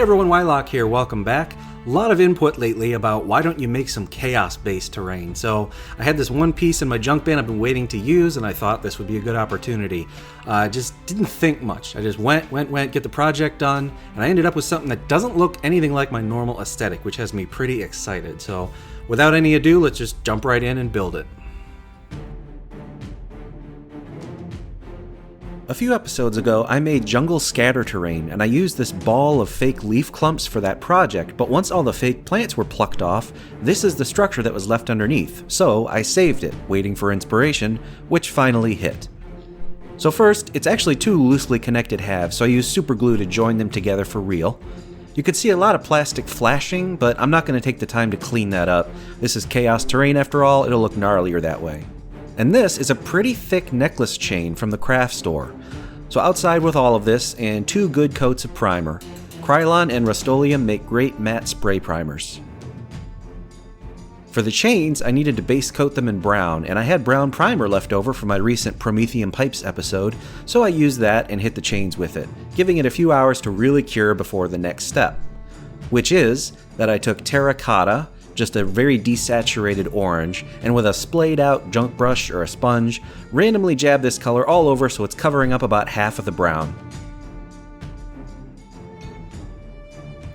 Hey everyone, Wylock here, welcome back. A lot of input lately about why don't you make some chaos-based terrain. So I had this one piece in my junk bin I've been waiting to use, and I thought this would be a good opportunity. I just didn't think much. I just went, get the project done, and I ended up with something that doesn't look anything like my normal aesthetic, which has me pretty excited. So without any ado, let's just jump right in and build it. A few episodes ago, I made jungle scatter terrain, and I used this ball of fake leaf clumps for that project, but once all the fake plants were plucked off, this is the structure that was left underneath, so I saved it, waiting for inspiration, which finally hit. So first, it's actually two loosely connected halves, so I used super glue to join them together for real. You could see a lot of plastic flashing, but I'm not going to take the time to clean that up. This is chaos terrain after all, it'll look gnarlier that way. And this is a pretty thick necklace chain from the craft store. So outside with all of this, and two good coats of primer. Krylon and Rust-Oleum make great matte spray primers. For the chains, I needed to base coat them in brown, and I had brown primer left over from my recent Promethean Pipes episode, so I used that and hit the chains with it, giving it a few hours to really cure before the next step. Which is that I took terracotta, just a very desaturated orange, and with a splayed out junk brush or a sponge, randomly jab this color all over so it's covering up about half of the brown.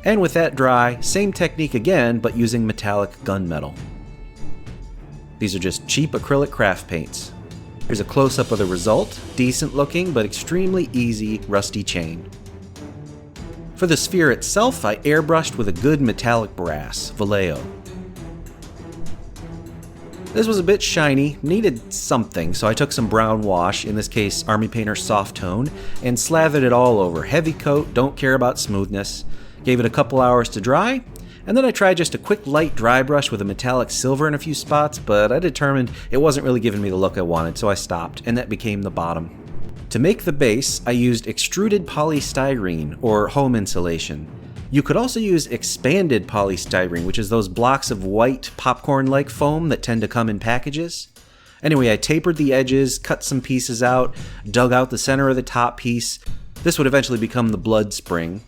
And with that dry, same technique again, but using metallic gunmetal. These are just cheap acrylic craft paints. Here's a close-up of the result, decent looking but extremely easy rusty chain. For the sphere itself, I airbrushed with a good metallic brass, Vallejo. This was a bit shiny, needed something, so I took some brown wash, in this case Army Painter Soft Tone, and slathered it all over. Heavy coat, don't care about smoothness. Gave it a couple hours to dry, and then I tried just a quick light dry brush with a metallic silver in a few spots, but I determined it wasn't really giving me the look I wanted, so I stopped, and that became the bottom. To make the base, I used extruded polystyrene, or home insulation. You could also use expanded polystyrene, which is those blocks of white popcorn-like foam that tend to come in packages. Anyway, I tapered the edges, cut some pieces out, dug out the center of the top piece. This would eventually become the blood spring.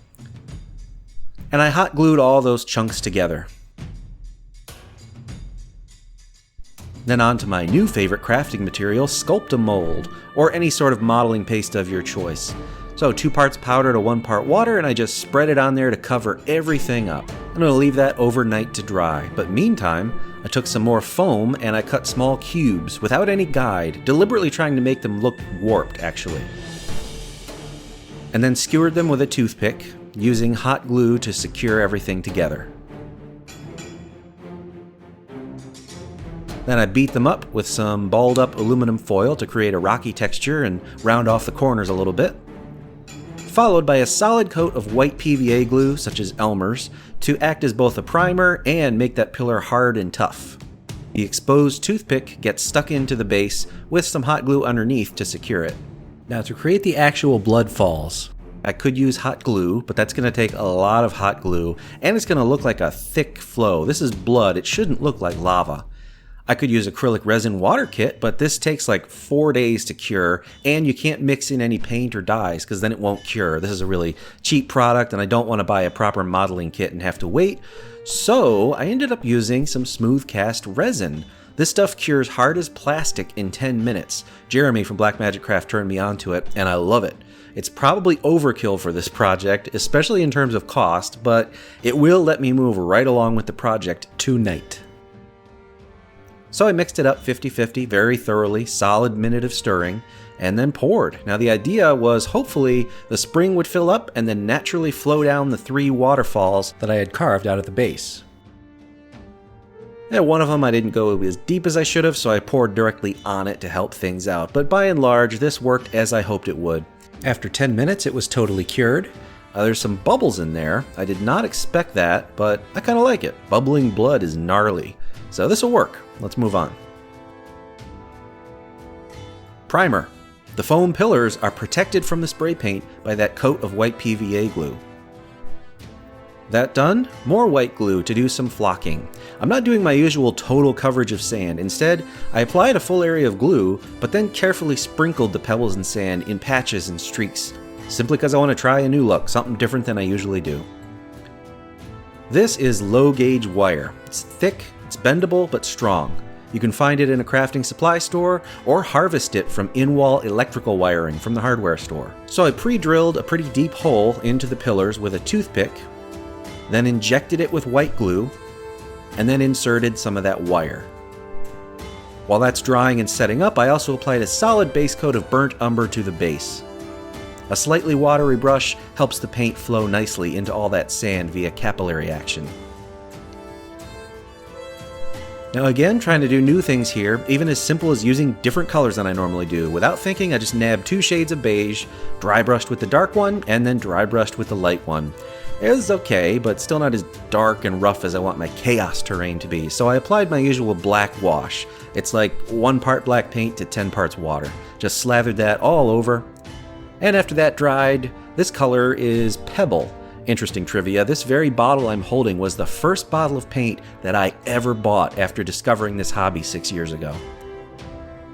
And I hot glued all those chunks together. Then on to my new favorite crafting material, Sculpt-A-Mold, or any sort of modeling paste of your choice. So 2 parts powder to 1 part water, and I just spread it on there to cover everything up. I'm going to leave that overnight to dry, but meantime, I took some more foam and I cut small cubes without any guide, deliberately trying to make them look warped actually. And then skewered them with a toothpick, using hot glue to secure everything together. Then I beat them up with some balled up aluminum foil to create a rocky texture and round off the corners a little bit. Followed by a solid coat of white PVA glue, such as Elmer's, to act as both a primer and make that pillar hard and tough. The exposed toothpick gets stuck into the base with some hot glue underneath to secure it. Now to create the actual blood falls, I could use hot glue, but that's going to take a lot of hot glue, and it's going to look like a thick flow. This is blood, it shouldn't look like lava. I could use acrylic resin water kit, but this takes like 4 days to cure, and you can't mix in any paint or dyes because then it won't cure. This is a really cheap product, and I don't want to buy a proper modeling kit and have to wait. So I ended up using some smooth cast resin. This stuff cures hard as plastic in 10 minutes. Jeremy from Black Magic Craft turned me onto it, and I love it. It's probably overkill for this project, especially in terms of cost, but it will let me move right along with the project tonight. So I mixed it up 50-50 very thoroughly, solid minute of stirring, and then poured. Now the idea was hopefully the spring would fill up and then naturally flow down the 3 waterfalls that I had carved out at the base. One of them I didn't go as deep as I should have, so I poured directly on it to help things out, but by and large this worked as I hoped it would. After 10 minutes it was totally cured. There's some bubbles in there. I did not expect that, but I kind of like it. Bubbling blood is gnarly. So this will work. Let's move on. Primer. The foam pillars are protected from the spray paint by that coat of white PVA glue. That done, more white glue to do some flocking. I'm not doing my usual total coverage of sand. Instead, I applied a full area of glue, but then carefully sprinkled the pebbles and sand in patches and streaks, simply because I want to try a new look, something different than I usually do. This is low gauge wire. It's thick, it's bendable, but strong. You can find it in a crafting supply store or harvest it from in-wall electrical wiring from the hardware store. So I pre-drilled a pretty deep hole into the pillars with a toothpick, then injected it with white glue, and then inserted some of that wire. While that's drying and setting up, I also applied a solid base coat of burnt umber to the base. A slightly watery brush helps the paint flow nicely into all that sand via capillary action. Now again, trying to do new things here, even as simple as using different colors than I normally do. Without thinking, I just nabbed 2 shades of beige, dry brushed with the dark one, and then dry brushed with the light one. It was okay, but still not as dark and rough as I want my chaos terrain to be, so I applied my usual black wash. It's like 1 part black paint to 10 parts water. Just slathered that all over. And after that dried, this color is Pebble. Interesting trivia, this very bottle I'm holding was the first bottle of paint that I ever bought after discovering this hobby 6 years ago.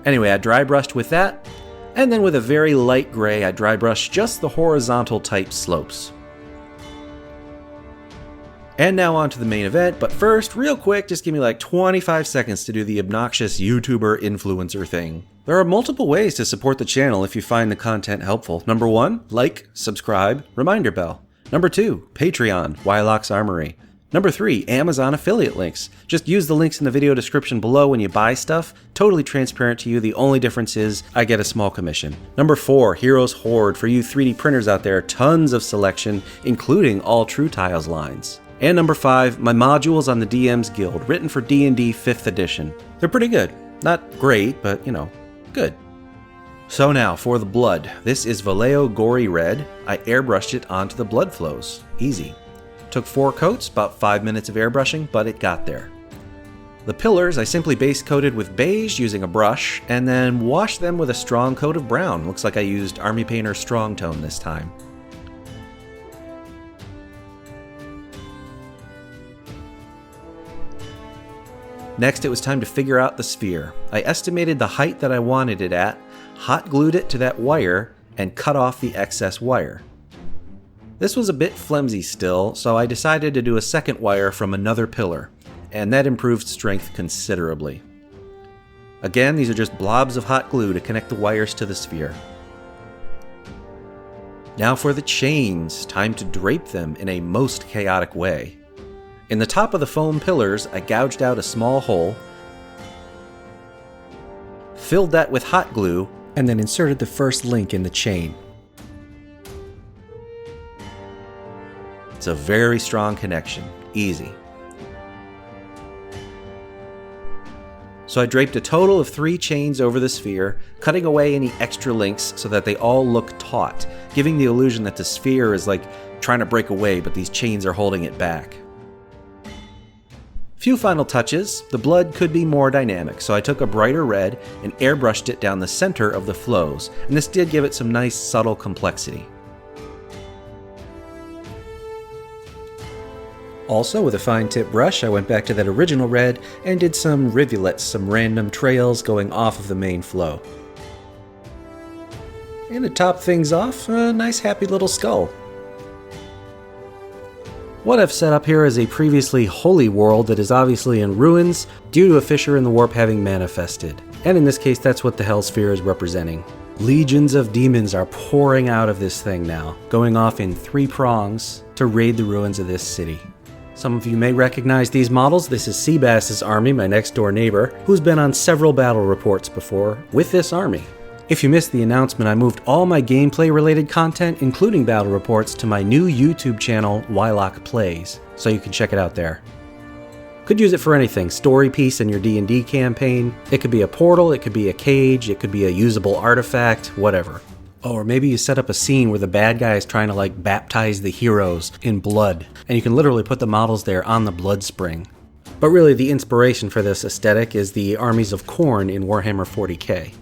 Anyway, I dry brushed with that, and then with a very light gray, I dry brushed just the horizontal type slopes. And now on to the main event, but first, real quick, just give me like 25 seconds to do the obnoxious YouTuber influencer thing. There are multiple ways to support the channel if you find the content helpful. Number 1, like, subscribe, reminder bell. Number 2, Patreon, Wylock's Armory. Number 3, Amazon affiliate links. Just use the links in the video description below when you buy stuff. Totally transparent to you, the only difference is I get a small commission. Number 4, Heroes Horde. For you 3D printers out there, tons of selection, including all True Tiles lines. And number 5, my modules on the DM's Guild, written for D&D 5th edition. They're pretty good. Not great, but, you know, good. So now, for the blood. This is Vallejo Gory Red. I airbrushed it onto the blood flows. Easy. Took 4 coats, about 5 minutes of airbrushing, but it got there. The pillars I simply base coated with beige using a brush, and then washed them with a strong coat of brown. Looks like I used Army Painter Strong Tone this time. Next, it was time to figure out the sphere. I estimated the height that I wanted it at, hot glued it to that wire, and cut off the excess wire. This was a bit flimsy still, so I decided to do a second wire from another pillar, and that improved strength considerably. Again, these are just blobs of hot glue to connect the wires to the sphere. Now for the chains, time to drape them in a most chaotic way. In the top of the foam pillars, I gouged out a small hole, filled that with hot glue, and then inserted the first link in the chain. It's a very strong connection, easy. So I draped a total of 3 chains over the sphere, cutting away any extra links so that they all look taut, giving the illusion that the sphere is like trying to break away, but these chains are holding it back. Few final touches. The blood could be more dynamic, so I took a brighter red and airbrushed it down the center of the flows, and this did give it some nice subtle complexity. Also, with a fine tip brush, I went back to that original red and did some rivulets, some random trails going off of the main flow. And to top things off, a nice happy little skull. What I've set up here is a previously holy world that is obviously in ruins due to a fissure in the warp having manifested. And in this case, that's what the Hellsphere is representing. Legions of demons are pouring out of this thing now, going off in 3 prongs to raid the ruins of this city. Some of you may recognize these models. This is Seabass's army, my next door neighbor, who's been on several battle reports before with this army. If you missed the announcement, I moved all my gameplay-related content, including battle reports, to my new YouTube channel, Wylock Plays, so you can check it out there. Could use it for anything, story piece in your D&D campaign. It could be a portal, it could be a cage, it could be a usable artifact, whatever. Oh, or maybe you set up a scene where the bad guy is trying to like baptize the heroes in blood, and you can literally put the models there on the blood spring. But really, the inspiration for this aesthetic is the armies of Khorne in Warhammer 40k.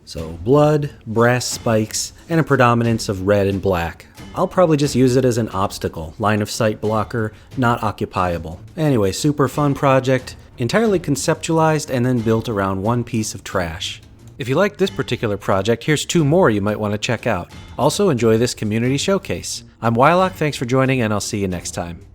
So blood, brass spikes, and a predominance of red and black. I'll probably just use it as an obstacle, line of sight blocker, not occupiable. Anyway, super fun project, entirely conceptualized and then built around one piece of trash. If you like this particular project, here's 2 more you might want to check out. Also enjoy this community showcase. I'm Wylock, thanks for joining, and I'll see you next time.